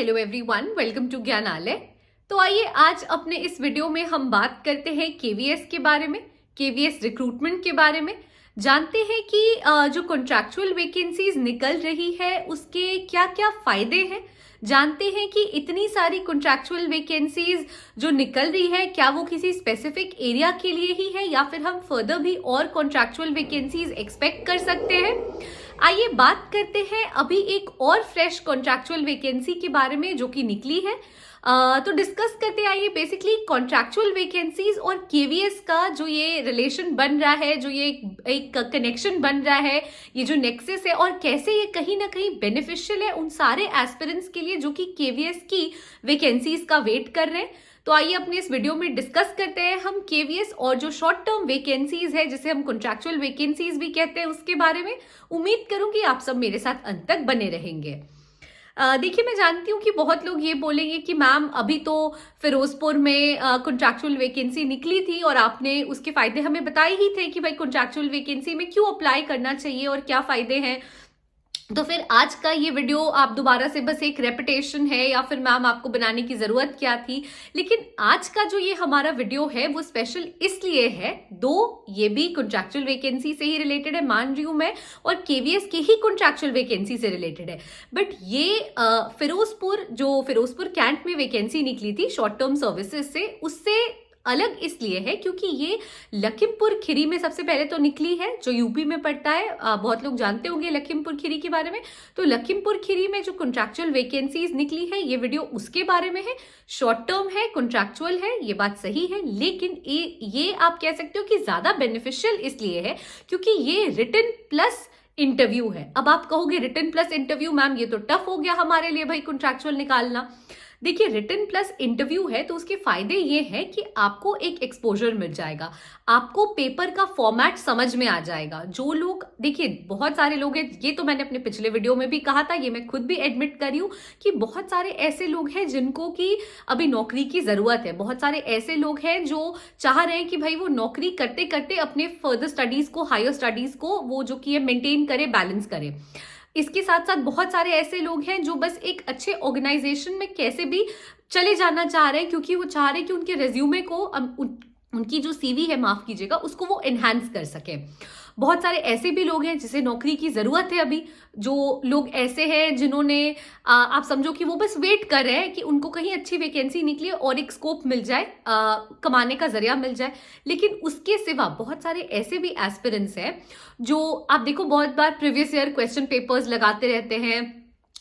Hello everyone, welcome to Gyanalaya. तो आइए आज अपने इस वीडियो में हम बात करते हैं केवीएस के बारे में, केवीएस रिक्रूटमेंट के बारे में। जानते हैं कि जो कॉन्ट्रैक्चुअल वैकेंसीज निकल रही है उसके क्या क्या फायदे हैं। जानते हैं कि इतनी सारी कॉन्ट्रैक्चुअल वैकेंसीज जो निकल रही है क्या वो किसी स्पेसिफिक एरिया के लिए ही है या फिर हम फर्दर भी और कॉन्ट्रैक्चुअल वैकेंसीज एक्सपेक्ट कर सकते हैं। आइए बात करते हैं अभी एक और फ्रेश कॉन्ट्रैक्चुअल वैकेंसी के बारे में जो कि निकली है। तो डिस्कस करते आइए बेसिकली कॉन्ट्रैक्चुअल वैकेंसीज और केवीएस का जो ये रिलेशन बन रहा है, जो ये एक कनेक्शन बन रहा है, ये जो नेक्सस है और कैसे ये कहीं ना कहीं बेनिफिशियल है उन सारे एस्पिरेंट्स के लिए जो कि केवीएस की वैकेंसीज का वेट कर रहे हैं। तो आइए अपने इस वीडियो में डिस्कस करते हैं हम केवीएस और जो शॉर्ट टर्म वैकेंसीज है जिसे हम कॉन्ट्रैक्चुअल वैकेंसीज भी कहते हैं उसके बारे में। उम्मीद करूं कि आप सब मेरे साथ अंत तक बने रहेंगे। देखिए, मैं जानती हूँ कि बहुत लोग ये बोलेंगे कि मैम अभी तो फिरोजपुर में कॉन्ट्रैक्चुअल वैकेंसी निकली थी और आपने उसके फायदे हमें बताए ही थे कि भाई कॉन्ट्रैक्चुअल वैकेंसी में क्यों अप्लाई करना चाहिए और क्या फायदे हैं। तो फिर आज का ये वीडियो आप दोबारा से बस एक रेपिटेशन है या फिर मैम आपको बनाने की जरूरत क्या थी। लेकिन आज का जो ये हमारा वीडियो है वो स्पेशल इसलिए है, दो ये भी कॉन्ट्रैक्चुअल वैकेंसी से ही रिलेटेड है मान रही हूं मैं, और केवीएस के ही कॉन्ट्रैक्चुअल वैकेंसी से रिलेटेड है। बट ये फिरोजपुर कैंट में वैकेंसी निकली थी शॉर्ट टर्म सर्विसेज से, उससे अलग इसलिए है क्योंकि ये लखीमपुर खीरी में सबसे पहले तो निकली है जो यूपी में पड़ता है। बहुत लोग जानते होंगे लखीमपुर खीरी के बारे में। तो लखीमपुर खीरी में जो कॉन्ट्रैक्चुअल वैकेंसीज निकली है ये वीडियो उसके बारे में है। शॉर्ट टर्म है, कॉन्ट्रैक्चुअल है, ये बात सही है, लेकिन ये आप कह सकते हो कि ज्यादा बेनिफिशियल इसलिए है क्योंकि ये रिटन प्लस इंटरव्यू है। अब आप कहोगे रिटन प्लस इंटरव्यू मैम ये तो टफ हो गया हमारे लिए भाई कॉन्ट्रैक्चुअल निकालना। देखिए, रिटन प्लस इंटरव्यू है तो उसके फायदे ये हैं कि आपको एक एक्सपोजर मिल जाएगा, आपको पेपर का फॉर्मेट समझ में आ जाएगा। जो लोग, देखिए बहुत सारे लोग हैं, ये तो मैंने अपने पिछले वीडियो में भी कहा था, ये मैं खुद भी एडमिट कर रही हूँ कि बहुत सारे ऐसे लोग हैं जिनको कि अभी नौकरी की जरूरत है। बहुत सारे ऐसे लोग हैं जो चाह रहे हैं कि भाई वो नौकरी करते करते अपने फर्दर स्टडीज को, हायर स्टडीज को वो जो कि मेंटेन करे, बैलेंस करे। इसके साथ साथ बहुत सारे ऐसे लोग हैं जो बस एक अच्छे ऑर्गेनाइजेशन में कैसे भी चले जाना चाह रहे हैं क्योंकि वो चाह रहे हैं कि उनके रेज्यूमे को उनकी जो सीवी है, माफ कीजिएगा, उसको वो एनहांस कर सके। बहुत सारे ऐसे भी लोग हैं जिसे नौकरी की जरूरत है। अभी जो लोग ऐसे हैं जिन्होंने आप समझो कि वो बस वेट कर रहे हैं कि उनको कहीं अच्छी वैकेंसी निकले और एक स्कोप मिल जाए, कमाने का जरिया मिल जाए। लेकिन उसके सिवा बहुत सारे ऐसे भी एस्पिरेंट्स हैं जो आप देखो बहुत बार प्रीवियस ईयर क्वेश्चन पेपर्स लगाते रहते हैं,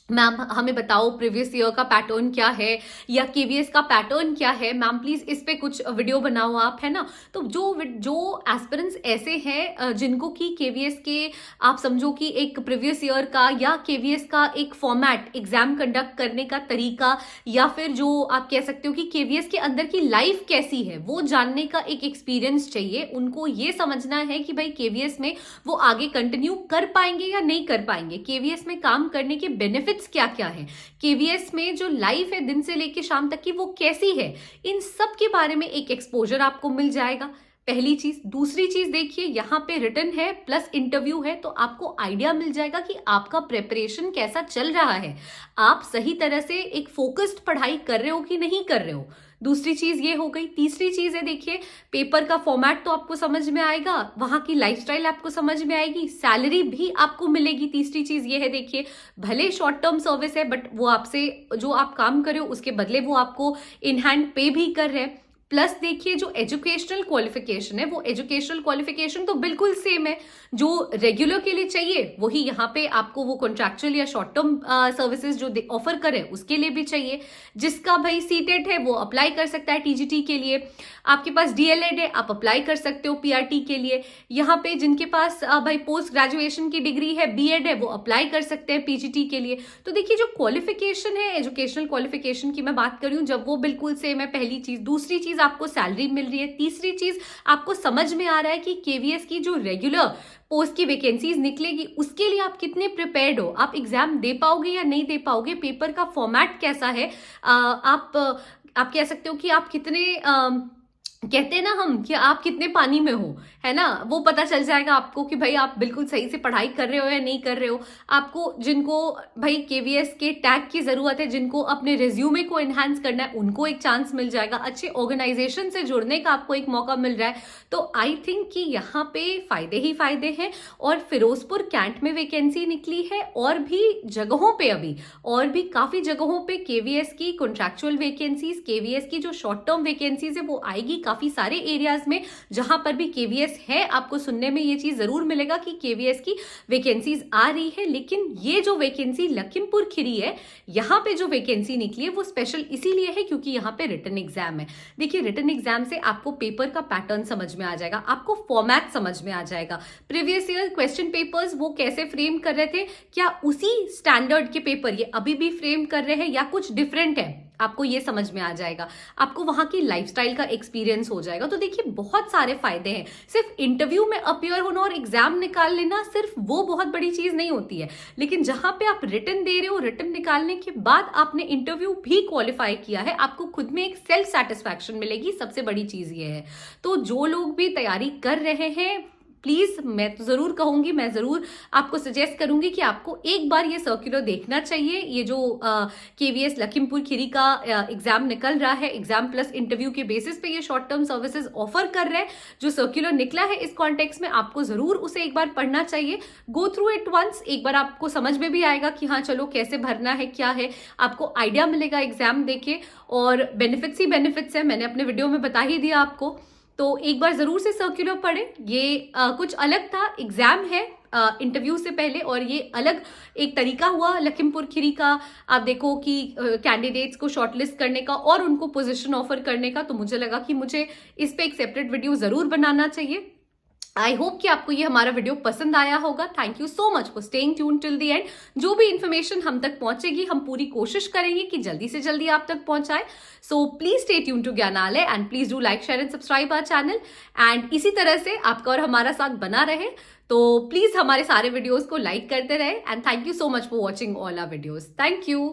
मैम हमें बताओ प्रीवियस ईयर का पैटर्न क्या है या केवीएस का पैटर्न क्या है, मैम प्लीज इस पे कुछ वीडियो बनाओ आप, है ना। तो जो एस्पिरेंट्स ऐसे हैं जिनको कि केवीएस के आप समझो कि एक प्रीवियस ईयर का या केवीएस का एक फॉर्मेट, एग्जाम कंडक्ट करने का तरीका, या फिर जो आप कह सकते हो कि केवीएस के अंदर की लाइफ कैसी है वो जानने का एक एक्सपीरियंस चाहिए। उनको ये समझना है कि भाई केवीएस में वो आगे कंटिन्यू कर पाएंगे या नहीं कर पाएंगे, केवीएस में काम करने के बेनिफिट क्या क्या है, केवीएस में जो लाइफ है दिन से लेकर शाम तक की वो कैसी है, इन सब के बारे में एक एक्सपोजर आपको मिल जाएगा। पहली चीज। दूसरी चीज देखिए, यहाँ पे रिटन है प्लस इंटरव्यू है तो आपको आइडिया मिल जाएगा कि आपका प्रेपरेशन कैसा चल रहा है, आप सही तरह से एक फोकस्ड पढ़ाई कर रहे हो कि नहीं कर रहे हो। दूसरी चीज ये हो गई। तीसरी चीज है, देखिए पेपर का फॉर्मेट तो आपको समझ में आएगा, वहां की लाइफस्टाइल आपको समझ में आएगी, सैलरी भी आपको मिलेगी। तीसरी चीज ये है, देखिए भले शॉर्ट टर्म सर्विस है बट वो आपसे जो आप काम कर रहे हो उसके बदले वो आपको इन हैंड पे भी कर रहे हैं। प्लस देखिए जो एजुकेशनल क्वालिफिकेशन है वो एजुकेशनल क्वालिफिकेशन तो बिल्कुल सेम है जो रेगुलर के लिए चाहिए वही यहाँ पे आपको वो कॉन्ट्रैक्चुअल या शॉर्ट टर्म सर्विसेज जो ऑफर करें उसके लिए भी चाहिए। जिसका भाई सीटेट है वो अप्लाई कर सकता है टीजीटी के लिए, आपके पास डीएलएड है आप अप्लाई कर सकते हो पीआरटी के लिए। यहाँ पे जिनके पास भाई पोस्ट ग्रेजुएशन की डिग्री है, बीएड है, वो अप्लाई कर सकते हैं पीजीटी के लिए। तो देखिए जो क्वालिफिकेशन है एजुकेशनल क्वालिफिकेशन की मैं बात कर रही हूँ जब वो बिल्कुल सेम है, पहली चीज। दूसरी चीज आपको सैलरी मिल रही है। तीसरी चीज आपको समझ में आ रहा है कि केवीएस की जो रेगुलर पोस्ट की वैकेंसीज निकलेगी उसके लिए आप कितने प्रिपेयर्ड हो, आप एग्जाम दे पाओगे या नहीं दे पाओगे, पेपर का फॉर्मेट कैसा है, आप कह सकते हो कि आप कितने कहते हैं ना हम कि आप कितने पानी में हो, है ना, वो पता चल जाएगा आपको कि भाई आप बिल्कुल सही से पढ़ाई कर रहे हो या नहीं कर रहे हो। आपको जिनको भाई केवीएस के टैग की जरूरत है, जिनको अपने रिज्यूमे को एनहांस करना है, उनको एक चांस मिल जाएगा। अच्छे ऑर्गेनाइजेशन से जुड़ने का आपको एक मौका मिल रहा है। तो आई थिंक कि यहाँ पे फायदे ही फायदे हैं। और फिरोजपुर कैंट में वैकेंसी निकली है, और भी जगहों पे अभी और भी काफी जगहों पे केवीएस की कॉन्ट्रैक्चुअल वैकेंसीज, केवीएस की जो शॉर्ट टर्म वैकेंसीज है वो आएगी काफी सारे एरियाज में। जहां पर भी केवीएस है, आपको सुनने में ये चीज जरूर मिलेगा कि केवीएस की वैकेंसीज आ रही है। लेकिन ये जो वैकेंसी लखीमपुर खीरी है, यहाँ पे जो वैकेंसी निकली है वो स्पेशल इसीलिए है क्योंकि यहाँ पे रिटन एग्जाम है। देखिए, रिटन एग्जाम से आपको पेपर का पैटर्न समझ में आ जाएगा, आपको फॉर्मेट समझ में आ जाएगा। प्रीवियस ईयर क्वेश्चन पेपर्स वो कैसे फ्रेम कर रहे थे, क्या उसी स्टैंडर्ड के पेपर ये अभी भी फ्रेम कर रहे हैं या कुछ डिफरेंट है, आपको ये समझ में आ जाएगा। आपको वहां की लाइफस्टाइल का एक्सपीरियंस हो जाएगा। तो देखिए, बहुत सारे फायदे हैं। सिर्फ इंटरव्यू में अपीयर होना और एग्जाम निकाल लेना सिर्फ वो बहुत बड़ी चीज नहीं होती है। लेकिन जहां पे आप रिटन दे रहे हो, रिटन निकालने के बाद आपने इंटरव्यू भी क्वालिफाई किया है, आपको खुद में एक सेल्फ सेटिस्फैक्शन मिलेगी। सबसे बड़ी चीज ये है। तो जो लोग भी तैयारी कर रहे हैं, प्लीज, मैं तो जरूर कहूंगी, मैं जरूर आपको सजेस्ट करूंगी कि आपको एक बार ये सर्कुलर देखना चाहिए। ये जो केवीएस लखीमपुर खीरी का एग्जाम निकल रहा है, एग्जाम प्लस इंटरव्यू के बेसिस पे ये शॉर्ट टर्म सर्विसेज ऑफर कर रहे हैं, जो सर्कुलर निकला है इस कॉन्टेक्स्ट में, आपको जरूर उसे एक बार पढ़ना चाहिए। गो थ्रू इट वंस, एक बार आपको समझ में भी आएगा कि हाँ चलो कैसे भरना है, क्या है, आपको आइडिया मिलेगा एग्जाम देके। और बेनिफिट्स ही बेनिफिट्स है, मैंने अपने वीडियो में बता ही दिया आपको। तो एक बार जरूर से सर्कुलर पढ़े। ये कुछ अलग था, एग्जाम है इंटरव्यू से पहले, और ये अलग एक तरीका हुआ लखीमपुर खीरी का। आप देखो कि कैंडिडेट्स को शॉर्टलिस्ट करने का और उनको पोजीशन ऑफर करने का। तो मुझे लगा कि मुझे इस पे एक सेपरेट वीडियो जरूर बनाना चाहिए। आई होप कि आपको ये हमारा वीडियो पसंद आया होगा। Thank you so much for staying tune till the end. जो भी इंफॉर्मेशन हम तक पहुंचेगी, हम पूरी कोशिश करेंगे कि जल्दी से जल्दी आप तक पहुंचाए। So please stay tuned to Gyanalaya and please do like, share and subscribe our channel. And इसी तरह से आपका और हमारा साथ बना रहे। तो प्लीज हमारे सारे वीडियोज को लाइक करते रहे। And thank you so much for watching all our videos. Thank you.